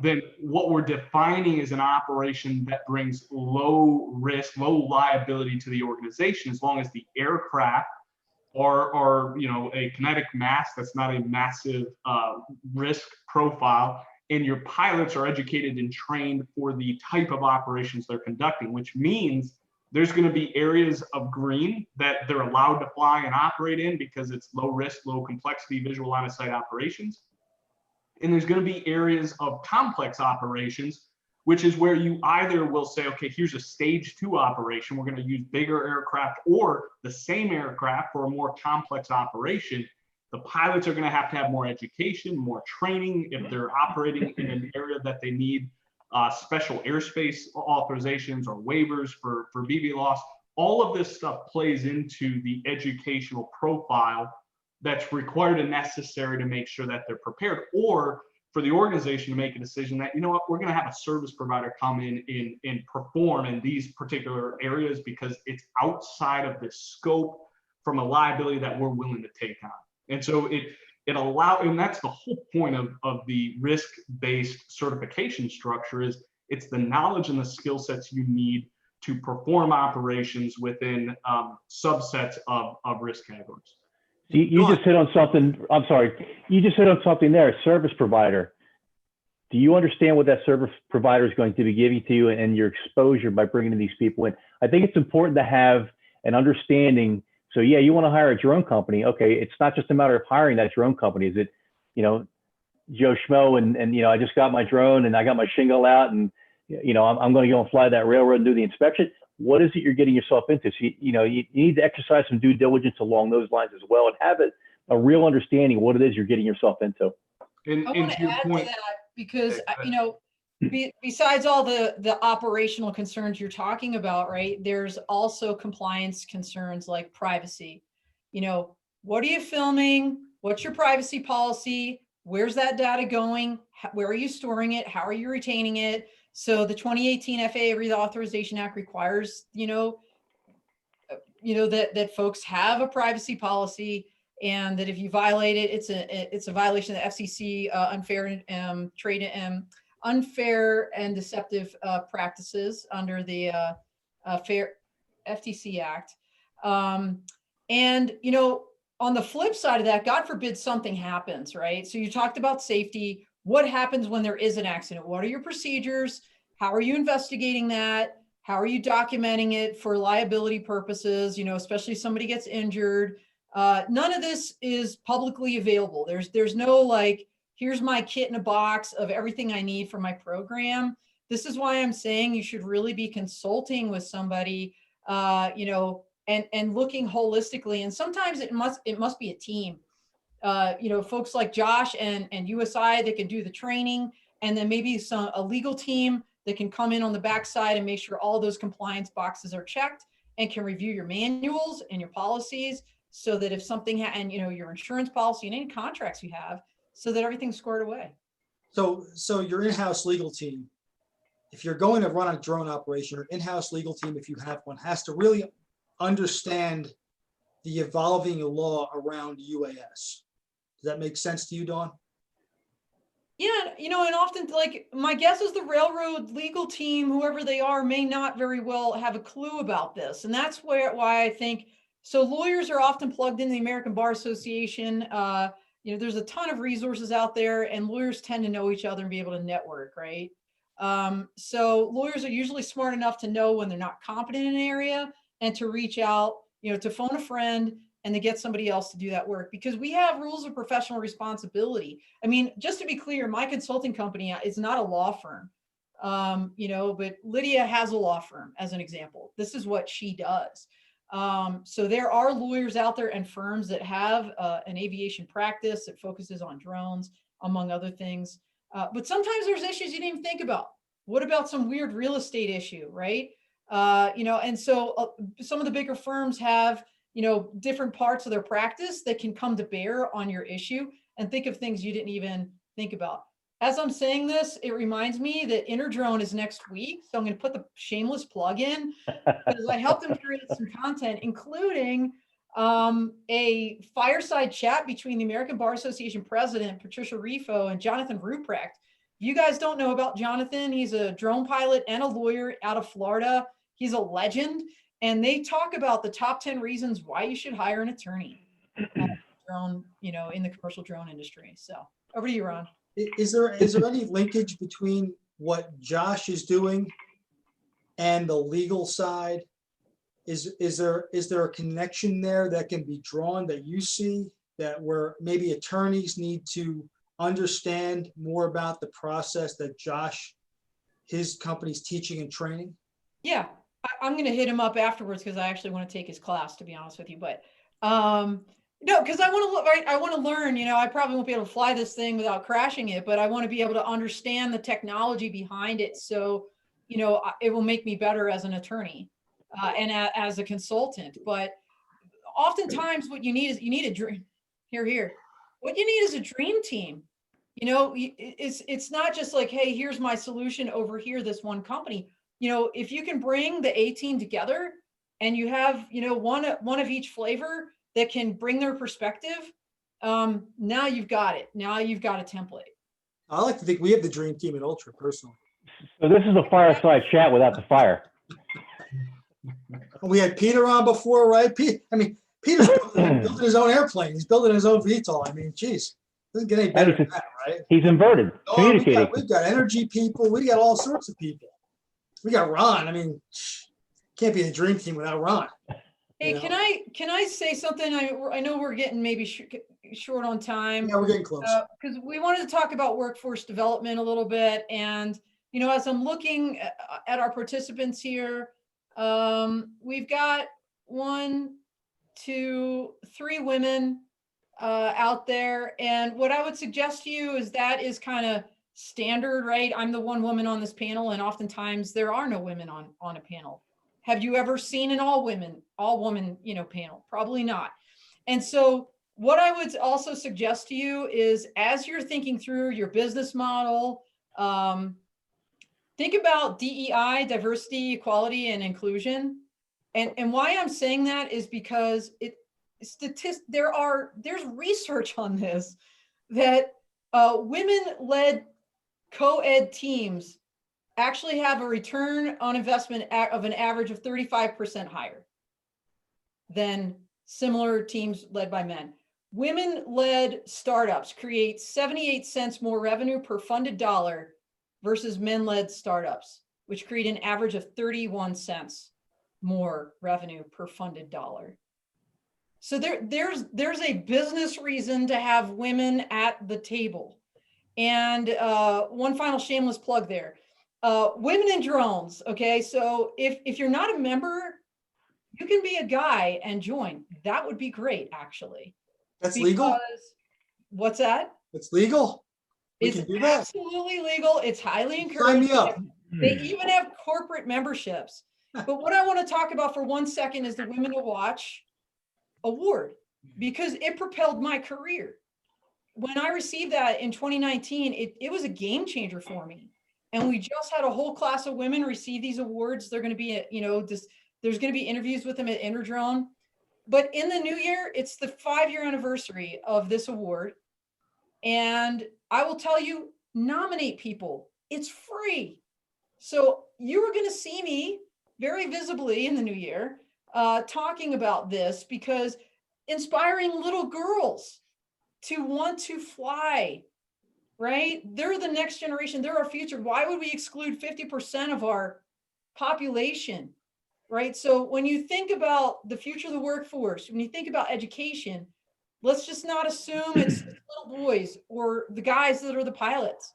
then what we're defining is an operation that brings low risk, low liability to the organization, as long as the aircraft are a kinetic mass that's not a massive risk profile, and your pilots are educated and trained for the type of operations they're conducting, which means there's going to be areas of green that they're allowed to fly and operate in because it's low risk, low complexity visual line of sight operations. And there's going to be areas of complex operations, which is where you either will say, okay, here's a stage 2 operation. We're going to use bigger aircraft or the same aircraft for a more complex operation. The pilots are going to have more education, more training if they're operating in an area that they need special airspace authorizations or waivers for BVLOS. All of this stuff plays into the educational profile that's required and necessary to make sure that they're prepared, or for the organization to make a decision that, we're going to have a service provider come in and perform in these particular areas because it's outside of the scope from a liability that we're willing to take on. And so and that's the whole point of the risk-based certification structure, is it's the knowledge and the skill sets you need to perform operations within subsets of risk categories. You just hit on something. I'm sorry. You just hit on something there. Service provider. Do you understand what that service provider is going to be giving to you and your exposure by bringing these people in? I think it's important to have an understanding. So yeah, you want to hire a drone company. Okay, it's not just a matter of hiring that drone company. Is it, Joe Schmo and I just got my drone and I got my shingle out and I'm going to go and fly that railroad and do the inspection. What is it you're getting yourself into? So, you need to exercise some due diligence along those lines as well, and have a real understanding of what it is you're getting yourself into. And I want to add to that because, besides all the operational concerns you're talking about, right, there's also compliance concerns like privacy. What are you filming? What's your privacy policy? Where's that data going? Where are you storing it? How are you retaining it? So the 2018 FAA Reauthorization Act requires, that folks have a privacy policy, and that if you violate it, it's a violation of the FCC unfair and deceptive practices under the Fair FTC Act. And on the flip side of that, God forbid something happens, right? So you talked about safety. What happens when there is an accident? What are your procedures? How are you investigating that? How are you documenting it for liability purposes? Especially if somebody gets injured. None of this is publicly available. There's no here's my kit in a box of everything I need for my program. This is why I'm saying you should really be consulting with somebody, and looking holistically. And sometimes it must be a team. Folks like Josh and USI that can do the training, and then maybe a legal team that can come in on the backside and make sure all those compliance boxes are checked and can review your manuals and your policies so that if something, and your insurance policy and any contracts you have, so that everything's squared away. So your in-house legal team, if you're going to run a drone operation, your in-house legal team, if you have one, has to really understand the evolving law around UAS. Does that make sense to you, Dawn? Yeah, and often, like, my guess is the railroad legal team, whoever they are, may not very well have a clue about this. And that's why I think, so lawyers are often plugged in the American Bar Association. There's a ton of resources out there, and lawyers tend to know each other and be able to network, right? So lawyers are usually smart enough to know when they're not competent in an area and to reach out, to phone a friend and to get somebody else to do that work, because we have rules of professional responsibility. I mean, just to be clear, my consulting company is not a law firm, but Lydia has a law firm as an example. This is what she does. So there are lawyers out there and firms that have an aviation practice that focuses on drones, among other things. But sometimes there's issues you didn't even think about. What about some weird real estate issue, right? And so some of the bigger firms have, different parts of their practice that can come to bear on your issue and think of things you didn't even think about. As I'm saying this, it reminds me that Interdrone is next week. So I'm going to put the shameless plug in because I helped them create some content, including a fireside chat between the American Bar Association president, Patricia Rifo, and Jonathan Ruprecht. If you guys don't know about Jonathan, he's a drone pilot and a lawyer out of Florida. He's a legend. And they talk about the top 10 reasons why you should hire an attorney drone, in the commercial drone industry. So over to you, Ron. Is there any linkage between what Josh is doing and the legal side? Is there a connection there that can be drawn that you see, that where maybe attorneys need to understand more about the process that Josh, his company's teaching and training? Yeah, I'm going to hit him up afterwards because I actually want to take his class, to be honest with you. But no, because I want to learn. I probably won't be able to fly this thing without crashing it, but I want to be able to understand the technology behind it, so it will make me better as an attorney and as a consultant. But oftentimes, what you need is a dream. Here. What you need is a dream team. It's not just like, hey, here's my solution over here, this one company. If you can bring the A team together and you have, one of each flavor that can bring their perspective, now you've got it. Now you've got a template. I like to think we have the dream team at Ultra, personally. So this is a fireside chat without the fire. We had Peter on before, right? Peter's building his own airplane. He's building his own VTOL. I mean, geez, doesn't get any better than that, right? He's inverted, communicating. We've got energy people. We got all sorts of people. We got Ron. I mean, can't be a dream team without Ron. Hey, can I say something? I know we're getting maybe short on time. Yeah, we're getting close. Because we wanted to talk about workforce development a little bit. And, as I'm looking at our participants here, we've got 1, 2, 3 women out there. And what I would suggest to you is that is kind of standard, right? I'm the one woman on this panel, and oftentimes there are no women on a panel. Have you ever seen an all woman panel? Probably not. And so what I would also suggest to you is, as you're thinking through your business model, think about DEI, diversity, equality, and inclusion. And why I'm saying that is because there's research on this that women-led co-ed teams actually have a return on investment of an average of 35% higher than similar teams led by men. Women-led startups create 78 cents more revenue per funded dollar versus men-led startups, which create an average of 31 cents more revenue per funded dollar. So there's a business reason to have women at the table. And one final shameless plug there. Women in drones. Okay, so if you're not a member, you can be a guy and join. That would be great, actually. That's legal? What's that? It's legal? We It's can do that. absolutely legal. It's highly Sign encouraged. me up. They even have corporate memberships. But what I want to talk about for 1 second is the Women to Watch award, because it propelled my career. When I received that in 2019, it was a game changer for me. And we just had a whole class of women receive these awards. They're going to be, there's going to be interviews with them at Interdrone. But in the new year, it's the 5-year anniversary of this award. And I will tell you, nominate people. It's free. So you are going to see me very visibly in the new year talking about this, because inspiring little girls to want to fly, right? They're the next generation. They're our future. Why would we exclude 50% of our population, right? So when you think about the future of the workforce, when you think about education, let's just not assume it's little boys or the guys that are the pilots.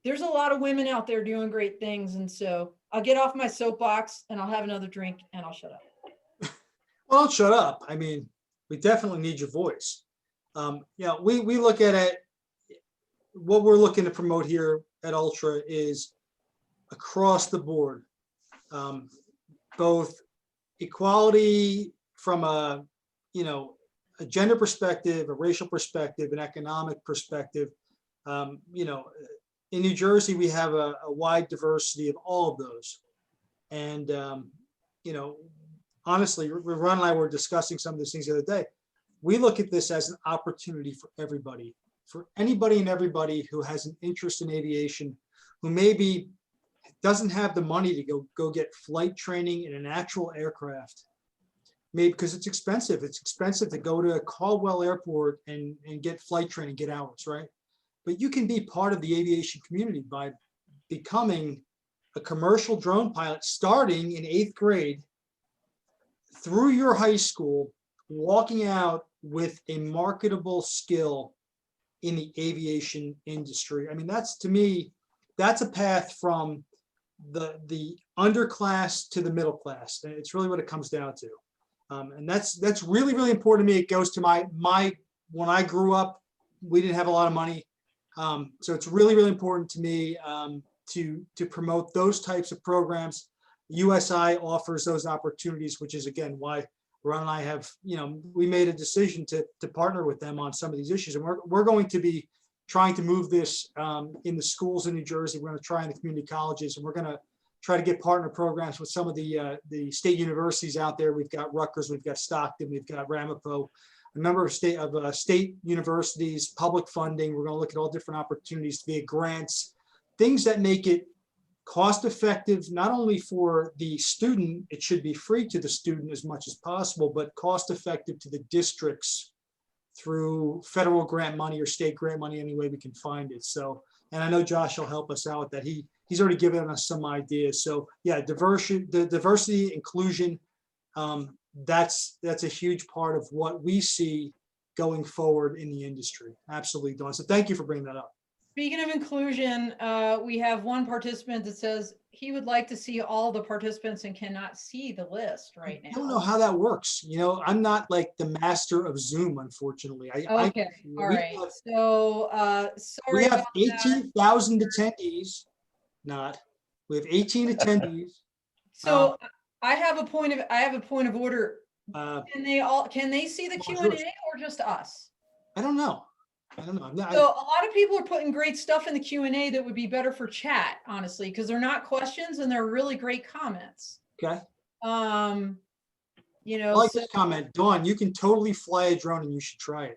There's a lot of women out there doing great things. And so I'll get off my soapbox and I'll have another drink and I'll shut up. Well, don't shut up. I mean, we definitely need your voice. We look at it, what we're looking to promote here at Ultra is across the board, both equality from a gender perspective, a racial perspective, an economic perspective. In New Jersey, we have a wide diversity of all of those. And, honestly, Ron and I were discussing some of these things the other day. We look at this as an opportunity for everybody, for anybody and everybody who has an interest in aviation, who maybe doesn't have the money to go get flight training in an actual aircraft, maybe because it's expensive. It's expensive to go to Caldwell Airport and get flight training, get hours, right? But you can be part of the aviation community by becoming a commercial drone pilot starting in 8th grade through your high school, walking out with a marketable skill in the aviation industry. I mean, that's, to me, that's a path from the underclass to the middle class. And it's really what it comes down to. And that's really, really important to me. It goes to my when I grew up, we didn't have a lot of money. So it's really, really important to me to promote those types of programs. USI offers those opportunities, which is, again, why Ron and I have, we made a decision to partner with them on some of these issues. And we're going to be trying to move this in the schools in New Jersey. We're going to try in the community colleges, and we're going to try to get partner programs with some of the state universities out there. We've got Rutgers, we've got Stockton, we've got Ramapo, a number of state universities, public funding. We're going to look at all different opportunities via grants, things that make it cost effective, not only for the student, it should be free to the student as much as possible, but cost effective to the districts through federal grant money or state grant money, any way we can find it. So, and I know Josh will help us out with that. He's already given us some ideas. So yeah, diversity, inclusion, that's a huge part of what we see going forward in the industry. Absolutely, Dawn. So thank you for bringing that up. Speaking of inclusion, we have one participant that says he would like to see all the participants and cannot see the list right now. I don't know how that works. I'm not like the master of Zoom, unfortunately. Okay, all right. So sorry. We have 18,000 attendees. We have 18 attendees. So I have a point of order. Can they see the Q&A or just us? I don't know. So a lot of people are putting great stuff in the Q&A that would be better for chat, honestly, because they're not questions and they're really great comments. Okay. I like this comment. Dawn, you can totally fly a drone and you should try it.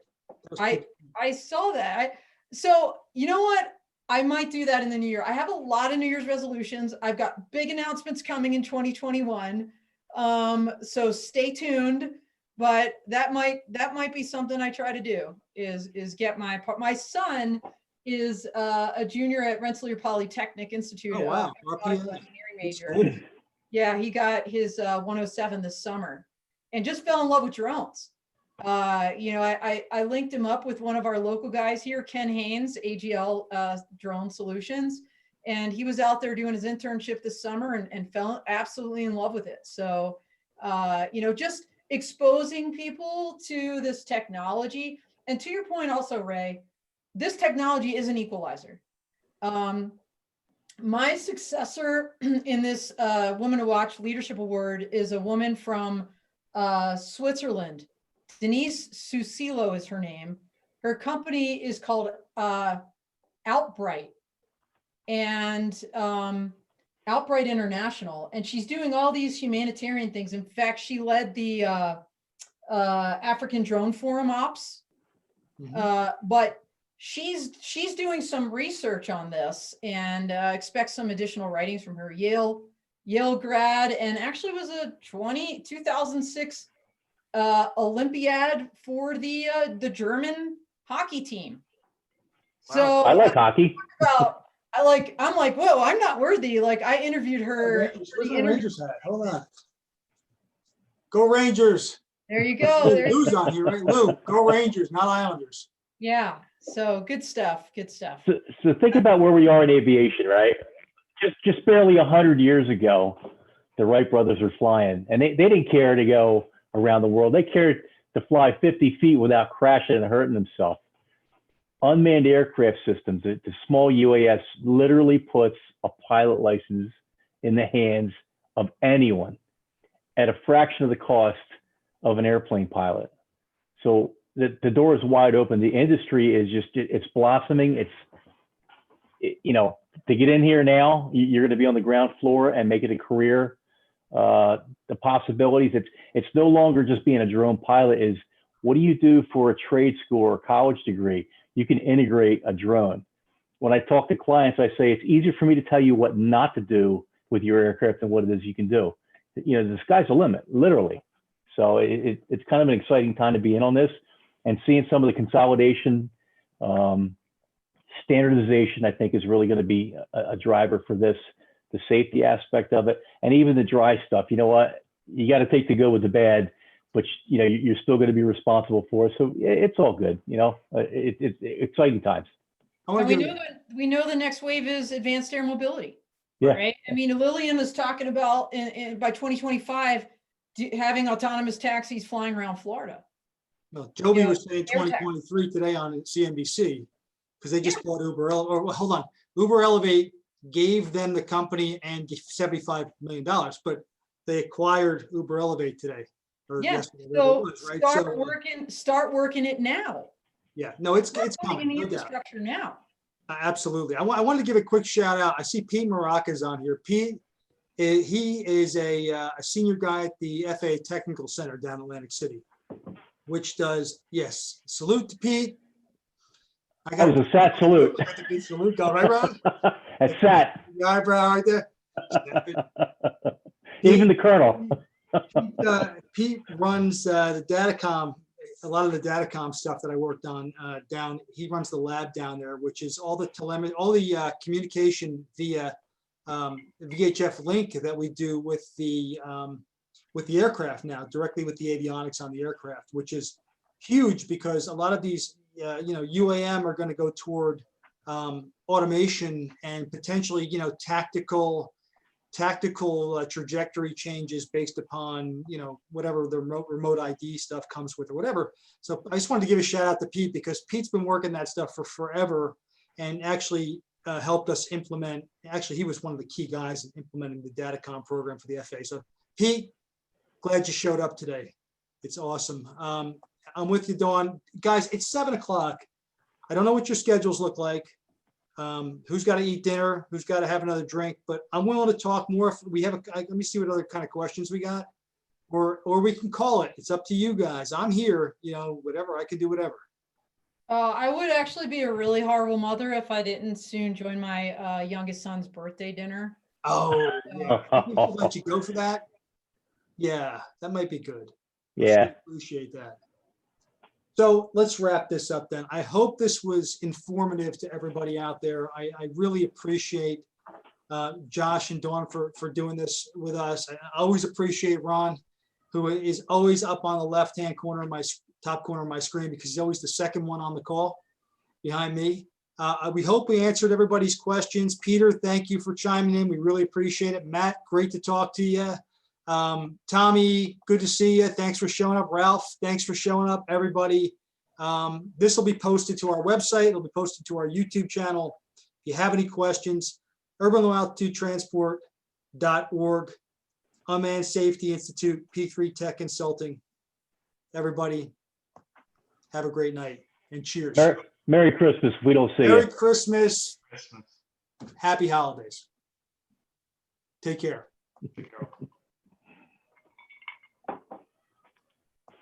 I saw that. So you know what? I might do that in the new year. I have a lot of New Year's resolutions. I've got big announcements coming in 2021. So stay tuned. But that might be something I try to do is get my son is a junior at Rensselaer Polytechnic Institute. Oh, wow. Engineering major. Yeah, he got his 107 this summer and just fell in love with drones. I linked him up with one of our local guys here, Ken Haynes, AGL Drone Solutions. And he was out there doing his internship this summer and fell absolutely in love with it. So, just exposing people to this technology. And to your point also, Ray, this technology is an equalizer. My successor in this Woman to Watch Leadership Award is a woman from Switzerland. Denise Susilo is her name. Her company is called Outbright, and Outbright International, and she's doing all these humanitarian things. In fact, she led the African Drone Forum Ops, but she's doing some research on this, and expect some additional writings from her. Yale grad, and actually was a 2006 Olympiad for the German hockey team. So I like hockey. I'm like, whoa, I'm not worthy. Like, I interviewed her. Where's the Rangers hat? Hold on. Go Rangers. There you go. Lou's on here, right? Lou, go Rangers, not Islanders. Yeah. So good stuff. Good stuff. So think about where we are in aviation, right? Just barely 100 years ago, the Wright brothers were flying, and they didn't care to go around the world. They cared to fly 50 feet without crashing and hurting themselves. Unmanned aircraft systems, the small UAS, literally puts a pilot license in the hands of anyone at a fraction of the cost of an airplane pilot. So the door is wide open. The industry is it's blossoming. To get in here now, you're going to be on the ground floor and make it a career. The possibilities, it's no longer just being a drone pilot. Is what do you do for a trade school or college degree? You can integrate a drone. When I talk to clients, I say it's easier for me to tell you what not to do with your aircraft than what it is you can do. The sky's the limit, literally. So it's kind of an exciting time to be in on this, and seeing some of the consolidation, standardization, I think is really going to be a driver for this, the safety aspect of it, and even the dry stuff. You know what? You got to take the good with the bad, but you're still going to be responsible for it. So it's all good. It's exciting times. And we know the next wave is advanced air mobility. Yeah. Right. I mean, Lillian is talking about by 2025 having autonomous taxis flying around Florida. No, Joby was saying 2023 today on CNBC, because they just bought Uber. Hold on, Uber Elevate gave them the company and $75 million, but they acquired Uber Elevate today. Yeah. So right? Start working it now. Yeah. No, it's putting coming. in the No doubt. infrastructure now. Absolutely. I wanted to give a quick shout out. I see Pete Maracas on here. Pete, he is a senior guy at the FAA Technical Center down in Atlantic City, which does, yes, salute to Pete. That was a SAT salute. I got the big salute going, right, Ron? That's SAT. The eyebrow right there. Even the colonel. Pete runs the Datacom, a lot of the Datacom stuff that I worked on down. He runs the lab down there, which is all the telemetry, all the communication via VHF link that we do with the aircraft now, directly with the avionics on the aircraft, which is huge because a lot of these, UAM are going to go toward automation and potentially, tactical trajectory changes based upon, whatever the remote ID stuff comes with or whatever. So I just wanted to give a shout out to Pete, because Pete's been working that stuff for forever and actually helped us implement. Actually, he was one of the key guys in implementing the Datacom program for the FAA. So Pete, glad you showed up today. It's awesome. I'm with you, Dawn. Guys, it's 7 o'clock. I don't know what your schedules look like. Who's got to eat dinner, who's got to have another drink, but I'm willing to talk more. If we have let me see what other kind of questions we got, or we can call it. It's up to you guys. I'm here, whatever, I can do whatever. I would actually be a really horrible mother if I didn't soon join my youngest son's birthday dinner. Oh, yeah. I think we should let you go for that. Yeah, that might be good. Yeah. Appreciate that. So let's wrap this up then. I hope this was informative to everybody out there. I really appreciate Josh and Dawn for doing this with us. I always appreciate Ron, who is always up on the left-hand corner of my top corner of my screen, because he's always the second one on the call behind me. We hope we answered everybody's questions. Peter, thank you for chiming in. We really appreciate it. Matt, great to talk to you. Tommy, good to see you. Thanks for showing up. Ralph, thanks for showing up. Everybody, this will be posted to our website. It'll be posted to our YouTube channel. If you have any questions, urbanlow-altitude-transport.org, Unmanned Safety Institute, P3 Tech Consulting. Everybody, have a great night and cheers. Merry Christmas. If we don't see Merry you. Christmas. Christmas. Happy holidays. Take care. Take care.